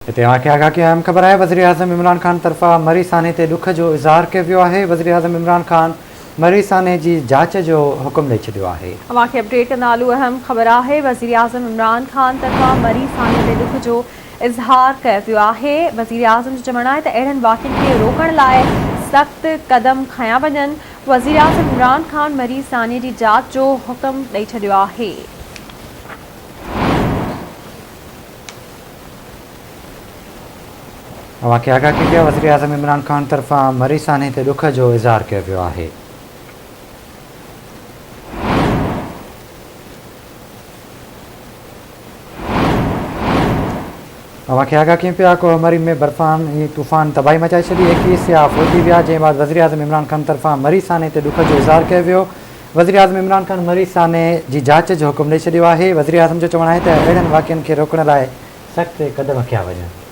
हिते आख़िर आगाह की अहम ख़बर है। वज़ीर आज़म इमरान खान तरफ़ा मरी साने ते दुख जो इज़हार कयो वियो आहे। वज़ीर आज़म इमरान खान मरी साने जी जांच जो हुकुम ॾेई छॾियो आहे। अवांखे अपडेट कंदा हलूं। अहम ख़बर आहे। वज़ीर आज़म इमरान खान तरफ़ा मरी साने ते दुख जो इज़हार कयो वियो आहे। वज़ीर आज़म जो चवणु आहे त अहिड़नि वाक़िअनि खे रोकण लाइ सख़्त क़दम खंया वञनि। वज़ीर आज़म इमरान खान मरी साने जी जांच जो हुकुम ॾेई छॾियो आहे। अवांखे आगाह की गया। वज़ीर आज़म इमरान खान तरफ़ा मरी साने ते दुख जो इज़हार कयो वियो आहे। अवांखे आगाह कयूं पिया कोहमरी में बर्फ़ानी तूफ़ान तबाही मचाए छॾी। 21 सियाह फौती विया, जंहिं बाद वज़ीर आज़म इमरान खान तरफ़ां मरी साने ते दुख जो इज़हार कयो वियो। वज़ीर आज़म इमरान खान मरी साने जी जांच जो हुकुम ॾेई छॾियो आहे। वज़ीर आज़म जो चवणु आहे त अहिड़नि वाक़िअनि खे रोकण लाइ सख़्त क़दम खंया वञनि।